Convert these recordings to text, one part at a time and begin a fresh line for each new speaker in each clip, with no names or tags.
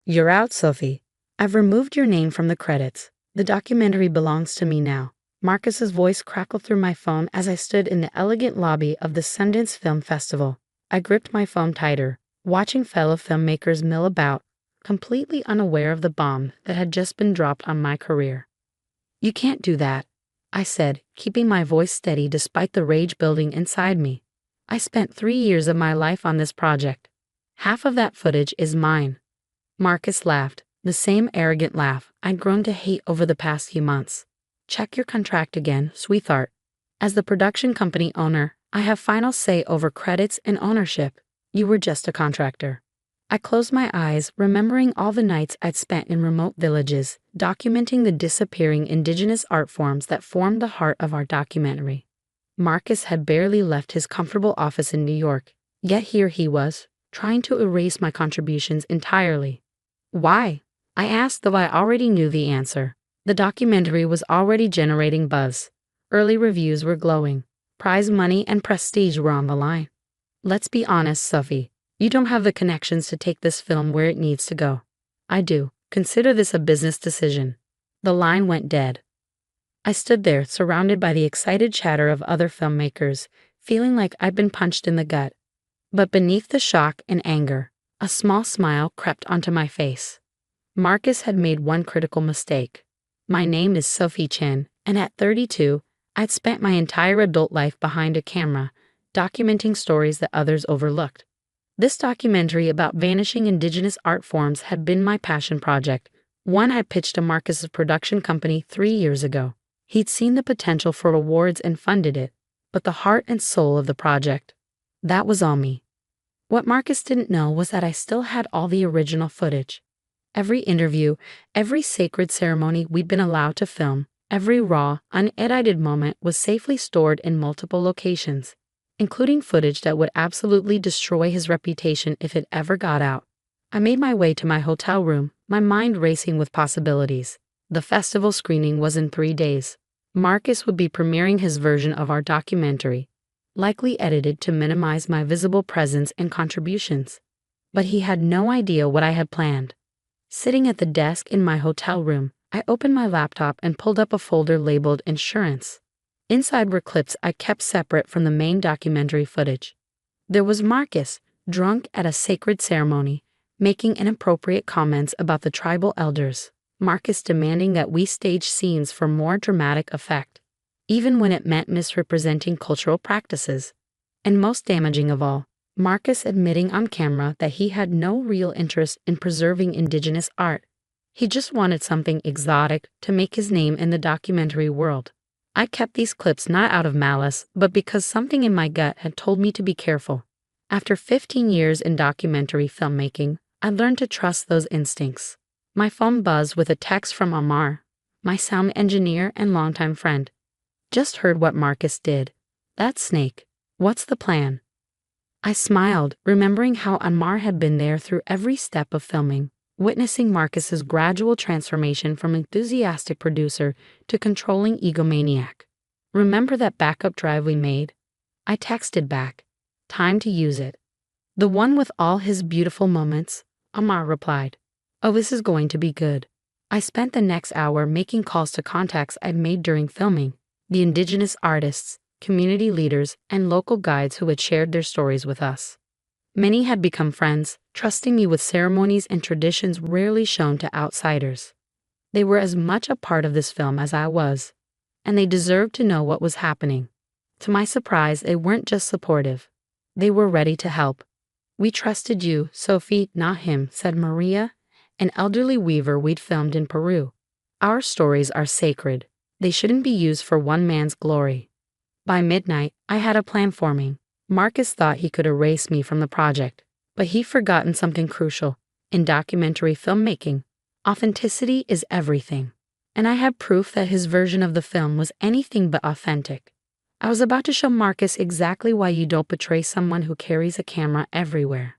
You're out, Sophie. I've removed your name from the credits. The documentary belongs to me now. Marcus's voice crackled through my phone as I stood in the elegant lobby of the Sundance Film Festival. I gripped my phone tighter, watching fellow filmmakers mill about, completely unaware of the bomb that had just been dropped on my career. You can't do that, I said, keeping my voice steady despite the rage building inside me. I spent 3 years of my life on this project. Half of that footage is mine. Marcus laughed, the same arrogant laugh I'd grown to hate over the past few months. Check your contract again, sweetheart. As the production company owner, I have final say over credits and ownership. You were just a contractor. I closed my eyes, remembering all the nights I'd spent in remote villages, documenting the disappearing indigenous art forms that formed the heart of our documentary. Marcus had barely left his comfortable office in New York, yet here he was, trying to erase my contributions entirely. Why? I asked, though I already knew the answer. The documentary was already generating buzz. Early reviews were glowing. Prize money and prestige were on the line. Let's be honest, Sophie. You don't have the connections to take this film where it needs to go. I do. Consider this a business decision. The line went dead. I stood there, surrounded by the excited chatter of other filmmakers, feeling like I'd been punched in the gut. But beneath the shock and anger, a small smile crept onto my face. Marcus had made one critical mistake. My name is Sophie Chen, and at 32, I'd spent my entire adult life behind a camera, documenting stories that others overlooked. This documentary about vanishing indigenous art forms had been my passion project, one I pitched to Marcus's production company 3 years ago. He'd seen the potential for awards and funded it, but the heart and soul of the project, that was all me. What Marcus didn't know was that I still had all the original footage. Every interview, every sacred ceremony we'd been allowed to film, every raw, unedited moment was safely stored in multiple locations, including footage that would absolutely destroy his reputation if it ever got out. I made my way to my hotel room, my mind racing with possibilities. The festival screening was in 3 days. Marcus would be premiering his version of our documentary, likely edited to minimize my visible presence and contributions. But he had no idea what I had planned. Sitting at the desk in my hotel room, I opened my laptop and pulled up a folder labeled Insurance. Inside were clips I kept separate from the main documentary footage. There was Marcus, drunk at a sacred ceremony, making inappropriate comments about the tribal elders. Marcus demanding that we stage scenes for more dramatic effect, even when it meant misrepresenting cultural practices. And most damaging of all, Marcus admitting on camera that he had no real interest in preserving indigenous art. He just wanted something exotic to make his name in the documentary world. I kept these clips not out of malice, but because something in my gut had told me to be careful. After 15 years in documentary filmmaking, I learned to trust those instincts. My phone buzzed with a text from Amar, my sound engineer and longtime friend. Just heard what Marcus did. That snake. What's the plan? I smiled, remembering how Amar had been there through every step of filming, witnessing Marcus's gradual transformation from enthusiastic producer to controlling egomaniac. Remember that backup drive we made? I texted back. Time to use it. The one with all his beautiful moments, Amar replied. Oh, this is going to be good. I spent the next hour making calls to contacts I'd made during filming, the indigenous artists, community leaders, and local guides who had shared their stories with us. Many had become friends, trusting me with ceremonies and traditions rarely shown to outsiders. They were as much a part of this film as I was, and they deserved to know what was happening. To my surprise, they weren't just supportive. They were ready to help. We trusted you, Sophie, not him, said Maria, an elderly weaver we'd filmed in Peru. Our stories are sacred. They shouldn't be used for one man's glory. By midnight, I had a plan forming. Marcus thought he could erase me from the project, but he'd forgotten something crucial. In documentary filmmaking, authenticity is everything. And I had proof that his version of the film was anything but authentic. I was about to show Marcus exactly why you don't betray someone who carries a camera everywhere.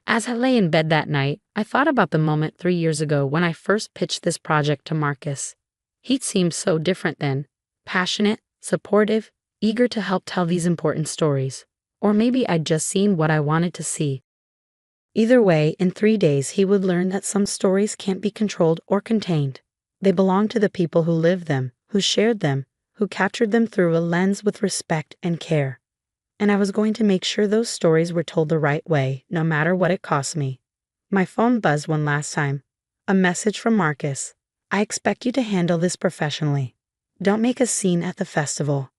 As I lay in bed that night, I thought about the moment 3 years ago when I first pitched this project to Marcus. He'd seemed so different then, passionate, supportive, eager to help tell these important stories. Or maybe I'd just seen what I wanted to see. Either way, in 3 days he would learn that some stories can't be controlled or contained. They belong to the people who lived them, who shared them, who captured them through a lens with respect and care. And I was going to make sure those stories were told the right way, no matter what it cost me. My phone buzzed one last time. A message from Marcus. I expect you to handle this professionally. Don't make a scene at the festival.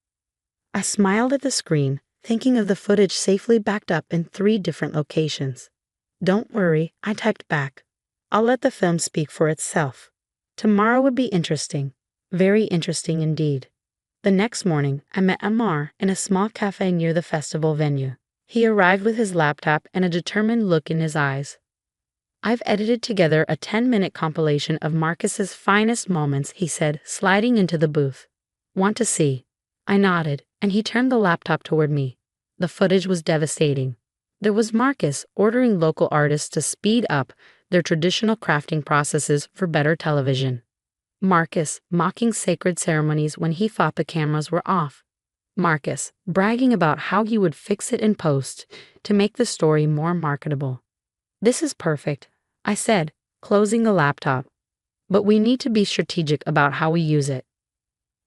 I smiled at the screen, thinking of the footage safely backed up in 3 different locations. Don't worry, I typed back. I'll let the film speak for itself. Tomorrow would be interesting. Very interesting indeed. The next morning, I met Amar in a small cafe near the festival venue. He arrived with his laptop and a determined look in his eyes. I've edited together a 10-minute compilation of Marcus's finest moments, he said, sliding into the booth. Want to see? I nodded, and he turned the laptop toward me. The footage was devastating. There was Marcus ordering local artists to speed up their traditional crafting processes for better television. Marcus mocking sacred ceremonies when he thought the cameras were off. Marcus bragging about how he would fix it in post to make the story more marketable. This is perfect, I said, closing the laptop. But we need to be strategic about how we use it.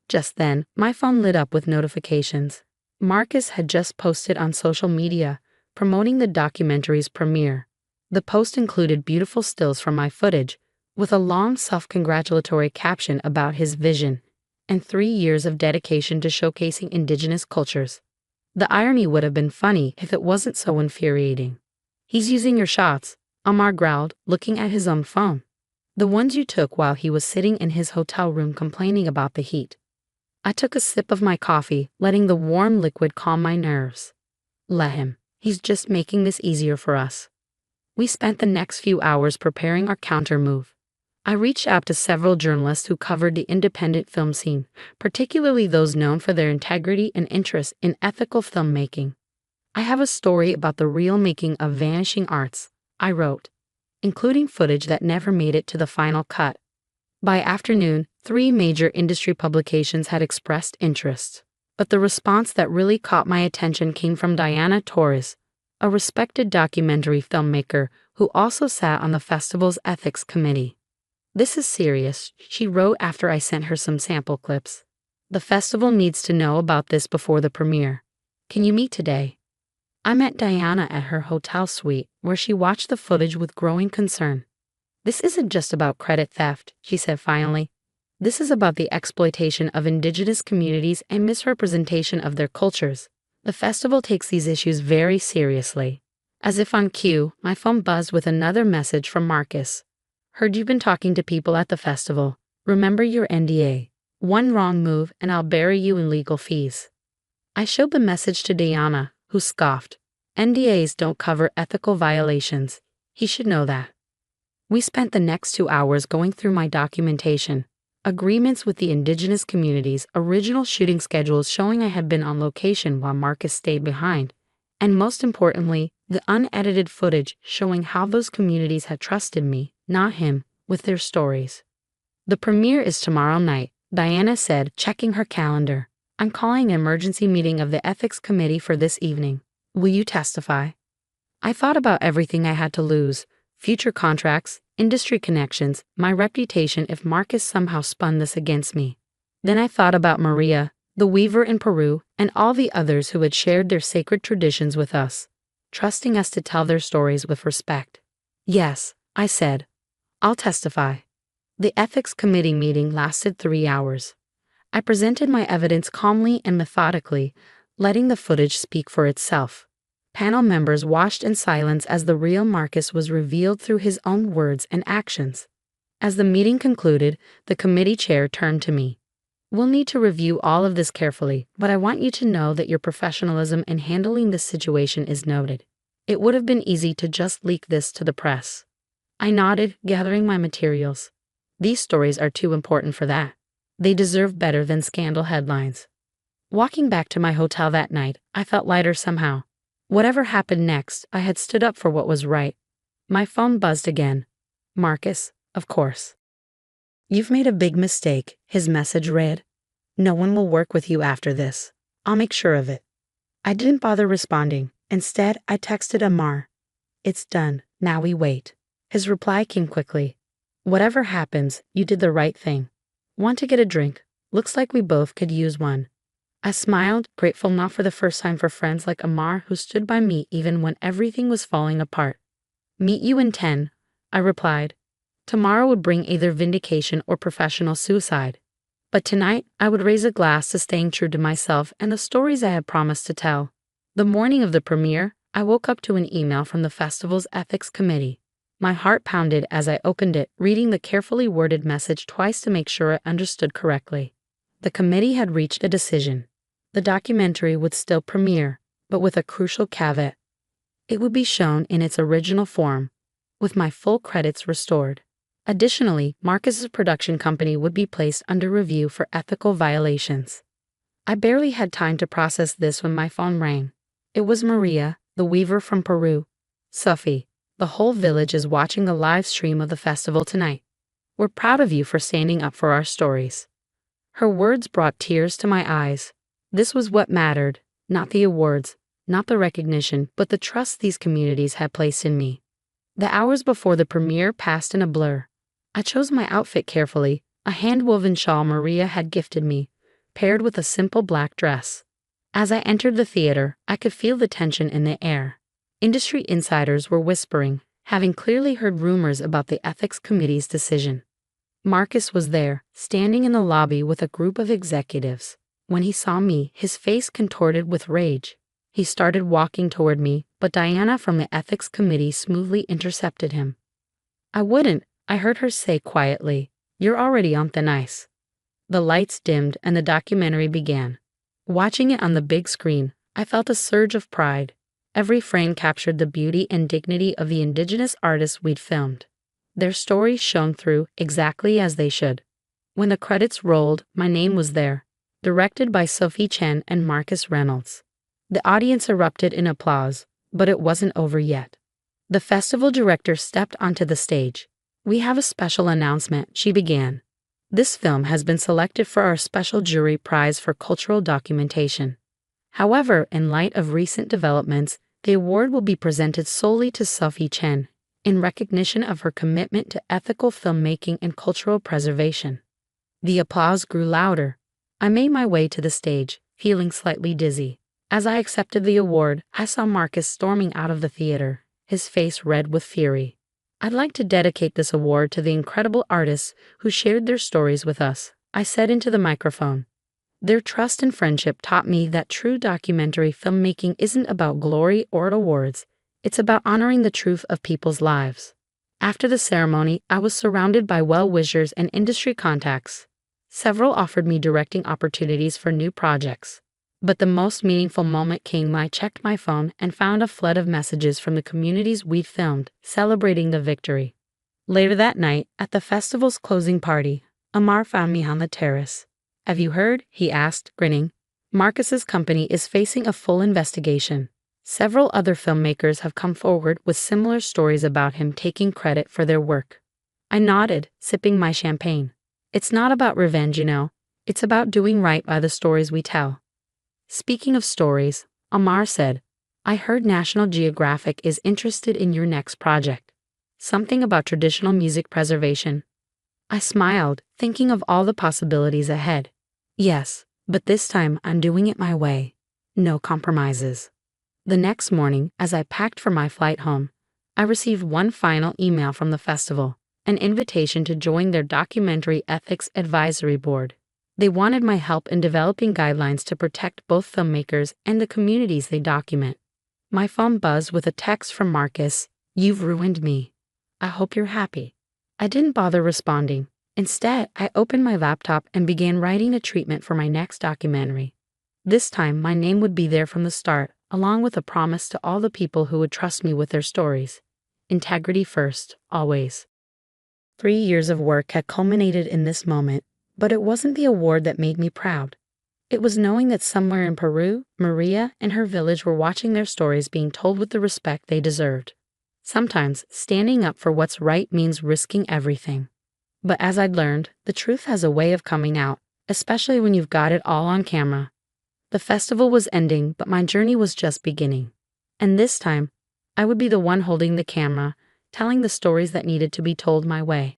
Just then, my phone lit up with notifications. Marcus had just posted on social media, promoting the documentary's premiere. The post included beautiful stills from my footage, with a long self-congratulatory caption about his vision and 3 years of dedication to showcasing indigenous cultures. The irony would have been funny if it wasn't so infuriating. He's using your shots, Amar growled, looking at his own phone. The ones you took while he was sitting in his hotel room complaining about the heat. I took a sip of my coffee, letting the warm liquid calm my nerves. Let him. He's just making this easier for us. We spent the next few hours preparing our counter move. I reached out to several journalists who covered the independent film scene, particularly those known for their integrity and interest in ethical filmmaking. I have a story about the real making of vanishing arts, I wrote, including footage that never made it to the final cut. By afternoon, 3 major industry publications had expressed interest. But the response that really caught my attention came from Diana Torres, a respected documentary filmmaker who also sat on the festival's ethics committee. This is serious, she wrote after I sent her some sample clips. The festival needs to know about this before the premiere. Can you meet today? I met Diana at her hotel suite, where she watched the footage with growing concern. This isn't just about credit theft, she said finally. This is about the exploitation of indigenous communities and misrepresentation of their cultures. The festival takes these issues very seriously. As if on cue, my phone buzzed with another message from Marcus. Heard you've been talking to people at the festival. Remember your NDA. One wrong move and I'll bury you in legal fees. I showed the message to Diana, who scoffed. NDAs don't cover ethical violations. He should know that. We spent the next 2 hours going through my documentation. Agreements with the indigenous communities, original shooting schedules showing I had been on location while Marcus stayed behind, and most importantly, the unedited footage showing how those communities had trusted me, not him, with their stories. The premiere is tomorrow night, Diana said, checking her calendar. I'm calling an emergency meeting of the ethics committee for this evening. Will you testify? I thought about everything I had to lose, future contracts, industry connections, my reputation if Marcus somehow spun this against me. Then I thought about Maria, the weaver in Peru, and all the others who had shared their sacred traditions with us, trusting us to tell their stories with respect. Yes, I said. I'll testify. The ethics committee meeting lasted 3 hours. I presented my evidence calmly and methodically, letting the footage speak for itself. Panel members watched in silence as the real Marcus was revealed through his own words and actions. As the meeting concluded, the committee chair turned to me. We'll need to review all of this carefully, but I want you to know that your professionalism in handling this situation is noted. It would have been easy to just leak this to the press. I nodded, gathering my materials. These stories are too important for that. They deserve better than scandal headlines. Walking back to my hotel that night, I felt lighter somehow. Whatever happened next, I had stood up for what was right. My phone buzzed again. Marcus, of course. You've made a big mistake, his message read. No one will work with you after this. I'll make sure of it. I didn't bother responding. Instead, I texted Amar. It's done. Now we wait. His reply came quickly. Whatever happens, you did the right thing. Want to get a drink? Looks like we both could use one. I smiled, grateful not for the first time for friends like Amar who stood by me even when everything was falling apart. Meet you in 10, I replied. Tomorrow would bring either vindication or professional suicide. But tonight, I would raise a glass to staying true to myself and the stories I had promised to tell. The morning of the premiere, I woke up to an email from the festival's ethics committee. My heart pounded as I opened it, reading the carefully worded message twice to make sure I understood correctly. The committee had reached a decision. The documentary would still premiere, but with a crucial caveat. It would be shown in its original form, with my full credits restored. Additionally, Marcus's production company would be placed under review for ethical violations. I barely had time to process this when my phone rang. It was Maria, the weaver from Peru. Sophie, the whole village is watching a live stream of the festival tonight. We're proud of you for standing up for our stories. Her words brought tears to my eyes. This was what mattered, not the awards, not the recognition, but the trust these communities had placed in me. The hours before the premiere passed in a blur. I chose my outfit carefully, a hand-woven shawl Maria had gifted me, paired with a simple black dress. As I entered the theater, I could feel the tension in the air. Industry insiders were whispering, having clearly heard rumors about the ethics committee's decision. Marcus was there, standing in the lobby with a group of executives. When he saw me, his face contorted with rage. He started walking toward me, but Diana from the ethics committee smoothly intercepted him. I wouldn't, I heard her say quietly. You're already on thin ice. The lights dimmed and the documentary began. Watching it on the big screen, I felt a surge of pride. Every frame captured the beauty and dignity of the indigenous artists we'd filmed. Their stories shone through exactly as they should. When the credits rolled, my name was there, directed by Sophie Chen and Marcus Reynolds. The audience erupted in applause, but it wasn't over yet. The festival director stepped onto the stage. We have a special announcement, she began. This film has been selected for our special jury prize for cultural documentation. However, in light of recent developments, the award will be presented solely to Sophie Chen, in recognition of her commitment to ethical filmmaking and cultural preservation. The applause grew louder. I made my way to the stage, feeling slightly dizzy. As I accepted the award, I saw Marcus storming out of the theater, his face red with fury. I'd like to dedicate this award to the incredible artists who shared their stories with us, I said into the microphone. Their trust and friendship taught me that true documentary filmmaking isn't about glory or awards, it's about honoring the truth of people's lives. After the ceremony, I was surrounded by well-wishers and industry contacts. Several offered me directing opportunities for new projects. But the most meaningful moment came when I checked my phone and found a flood of messages from the communities we'd filmed, celebrating the victory. Later that night, at the festival's closing party, Amar found me on the terrace. Have you heard? He asked, grinning. Marcus's company is facing a full investigation. Several other filmmakers have come forward with similar stories about him taking credit for their work. I nodded, sipping my champagne. It's not about revenge, you know. It's about doing right by the stories we tell. Speaking of stories, Amar said, I heard National Geographic is interested in your next project. Something about traditional music preservation. I smiled, thinking of all the possibilities ahead. Yes, but this time I'm doing it my way. No compromises. The next morning, as I packed for my flight home, I received one final email from the festival, an invitation to join their documentary ethics advisory board. They wanted my help in developing guidelines to protect both filmmakers and the communities they document. My phone buzzed with a text from Marcus. You've ruined me. I hope you're happy. I didn't bother responding. Instead, I opened my laptop and began writing a treatment for my next documentary. This time, my name would be there from the start, along with a promise to all the people who would trust me with their stories. Integrity first, always. 3 years of work had culminated in this moment. But it wasn't the award that made me proud. It was knowing that somewhere in Peru, Maria and her village were watching their stories being told with the respect they deserved. Sometimes, standing up for what's right means risking everything. But as I'd learned, the truth has a way of coming out, especially when you've got it all on camera. The festival was ending, but my journey was just beginning. And this time, I would be the one holding the camera, telling the stories that needed to be told my way.